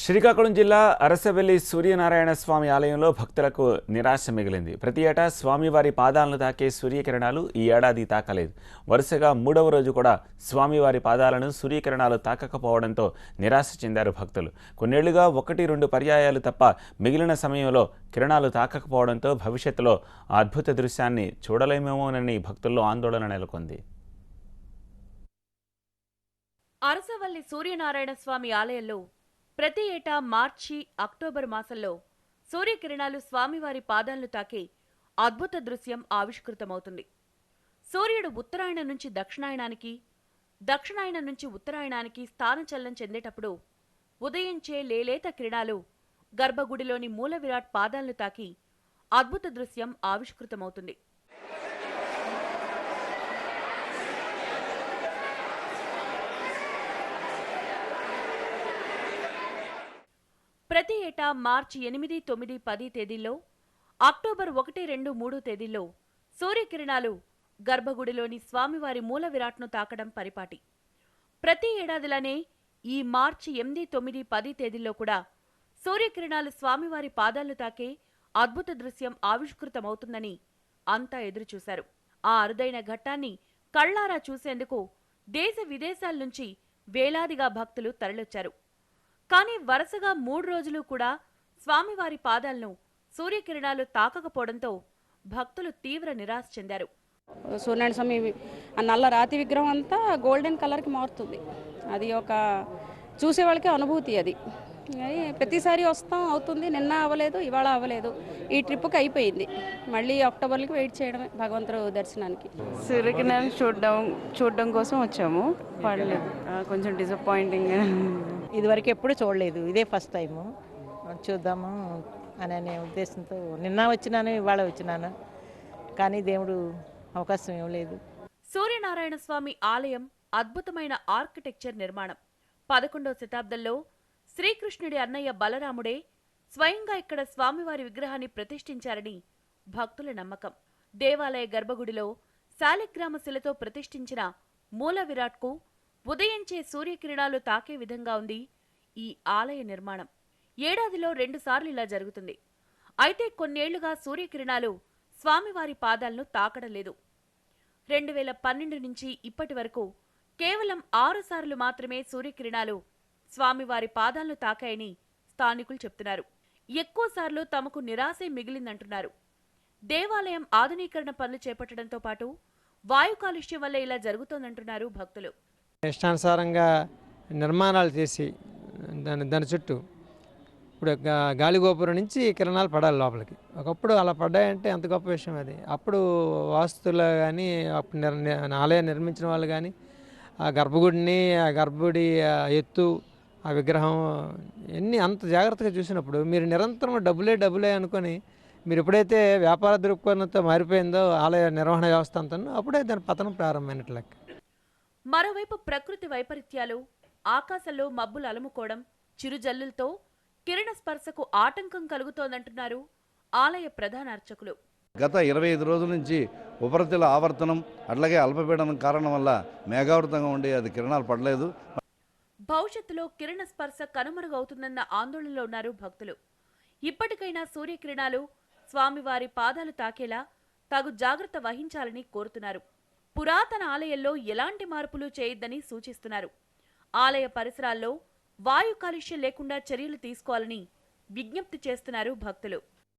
శ్రీకాకుళం జిల్లా అరసవెల్లి సూర్యనారాయణ స్వామి ఆలయంలో భక్తులకు నిరాశ మిగిలింది. ప్రతి ఏటా స్వామివారి పాదాలను తాకే సూర్యకిరణాలు ఈ ఏడాది తాకలేదు. వరుసగా 3వ రోజు కూడా స్వామివారి పాదాలను సూర్యకిరణాలు తాకకపోవడంతో నిరాశ చెందారు భక్తులు. కొన్నేళ్లుగా 1-2 పర్యాయాలు తప్ప మిగిలిన సమయంలో కిరణాలు తాకకపోవడంతో భవిష్యత్తులో ఆ అద్భుత దృశ్యాన్ని చూడలేమేమోనని భక్తుల్లో ఆందోళన నెలకొంది. అరసవల్లి సూర్యనారాయణ స్వామి ఆలయంలో ప్రతి ఏటా మార్చి, అక్టోబర్ మాసంలో సూర్యకిరణాలు స్వామివారి పాదాలను తాకే అద్భుత దృశ్యం ఆవిష్కృతమవుతుంది. సూర్యుడు ఉత్తరాయణం నుంచి దక్షిణాయనానికి, దక్షిణాయనం నుంచి ఉత్తరాయణానికి స్థానచలనం చెందేటప్పుడు ఉదయించే లేలేత కిరణాలు గర్భగుడిలోని మూల విరాట్ పాదాలను తాకి అద్భుత దృశ్యం ఆవిష్కృతమవుతుంది. ప్రతి ఏటా మార్చి 8, 9, 10 తేదీల్లో, అక్టోబర్ 1, 2, 3 తేదీల్లో సూర్యకిరణాలు గర్భగుడిలోని స్వామివారి మూల విరాట్ను తాకడం పరిపాటి. ప్రతి ఏడాదిలానే ఈ మార్చి 8, 9, 10 తేదీల్లో కూడా సూర్యకిరణాలు స్వామివారి పాదాలను తాకే అద్భుత దృశ్యం ఆవిష్కృతమవుతుందని అంతా ఎదురుచూశారు. ఆ అరుదైన ఘట్టాన్ని కళ్లారా చూసేందుకు దేశ విదేశాల నుంచి వేలాదిగా భక్తులు తరలొచ్చారు. కానీ వరుసగా 3 రోజులు కూడా స్వామివారి పాదాలను సూర్యకిరణాలు తాకకపోవడంతో భక్తులు తీవ్ర నిరాశ చెందారు. సూర్యనారాయణ స్వామి ఆ నల్ల రాతి విగ్రహం అంతా గోల్డెన్ కలర్కి మారుతుంది. అది ఒక చూసే వాళ్ళకి అనుభూతి. అది ప్రతిసారి వస్తాం, అవుతుంది. నిన్న అవ్వలేదు, ఇవాళ అవ్వలేదు. ఈ ట్రిప్కి అయిపోయింది. మళ్ళీ అక్టోబర్కి వెయిట్ చేయడమే భగవంతుడు దర్శనానికి. సూర్యకిరణాలు చూడడం కోసం వచ్చాము. పడలేదు, కొంచెం డిసప్పాయింటింగ్. ఇదివరకు ఎప్పుడు చూడలేదు, ఇదే ఫస్ట్ టైము. చూద్దాము అనే ఉద్దేశంతో నిన్న వచ్చినాను, ఇవాళ వచ్చినాను. కానీ దేవుడు అవకాశం ఇవ్వలేదు. సూర్యనారాయణ స్వామి ఆలయం అద్భుతమైన ఆర్కిటెక్చర్ నిర్మాణం. 11వ శతాబ్దంలో శ్రీకృష్ణుడి అన్నయ్య బలరాముడే స్వయంగా ఇక్కడ స్వామివారి విగ్రహాన్ని ప్రతిష్ఠించారని భక్తుల నమ్మకం. దేవాలయ గర్భగుడిలో శాలిగ్రామ శిలతో ప్రతిష్ఠించిన మూల విరాట్కు ఉదయించే సూర్యకిరణాలు తాకే విధంగా ఉంది ఈ ఆలయ నిర్మాణం. ఏడాదిలో 2 సార్లు ఇలా జరుగుతుంది. అయితే కొన్నేళ్లుగా సూర్యకిరణాలు స్వామివారి పాదాలను తాకడం లేదు. 2012 నుంచి ఇప్పటి వరకు కేవలం 6 సార్లు మాత్రమే సూర్యకిరణాలు స్వామివారి పాదాలను తాకాయని స్థానికులు చెప్తున్నారు. ఎక్కువసార్లు తమకు నిరాశే మిగిలిందంటున్నారు. దేవాలయం ఆధునీకరణ పనులు చేపట్టడంతో పాటు వాయు కాలుష్యం వల్ల ఇలా జరుగుతోందంటున్నారు భక్తులు. ఇష్టానుసారంగా నిర్మాణాలు చేసి దాని చుట్టూ ఇప్పుడు గాలిగోపురం నుంచి కిరణాలు పడాలి లోపలికి. ఒకప్పుడు అలా పడ్డాయంటే ఎంత గొప్ప విషయం అది. అప్పుడు వాస్తులు కానీ ఆలయం నిర్మించిన వాళ్ళు కానీ ఆ గర్భగుడిని, ఆ గర్భగుడి ఎత్తు, ఆ విగ్రహం ఎన్ని అంత జాగ్రత్తగా చూసినప్పుడు మీరు నిరంతరం డబ్బులే అనుకొని మీరు ఎప్పుడైతే వ్యాపార దృక్పథంతో మారిపోయిందో ఆలయ నిర్వహణ వ్యవస్థ అంతా, అప్పుడే దాని పతనం ప్రారంభమైనట్లు లెక్క. మరోవైపు ప్రకృతి వైపరీత్యాలు, ఆకాశంలో మబ్బులు అలుముకోవడం, చిరుజల్లులతో కిరణ స్పర్శకు ఆటంకం కలుగుతోందంటున్నారు ఆలయ ప్రధాన అర్చకులు. గత 25 రోజుల నుంచి ఉపరితల ఆవర్తనం అట్లాగే అల్పపీడనం కారణం వల్ల మేఘావృతంగా ఉండి అది కిరణాలు పడలేదు. భవిష్యత్తులో కిరణ స్పర్శ కనుమరుగవుతుందన్న ఆందోళనలో ఉన్నారు భక్తులు. ఇప్పటికైనా సూర్యకిరణాలు స్వామివారి పాదాలు తాకేలా తగు జాగ్రత్త వహించాలని కోరుతున్నారు. పురాతన ఆలయంలో ఎలాంటి మార్పులు చేయొద్దని సూచిస్తున్నారు. ఆలయ పరిసరాల్లో వాయు కాలుష్యం లేకుండా చర్యలు తీసుకోవాలని విజ్ఞప్తి చేస్తున్నారు భక్తులు.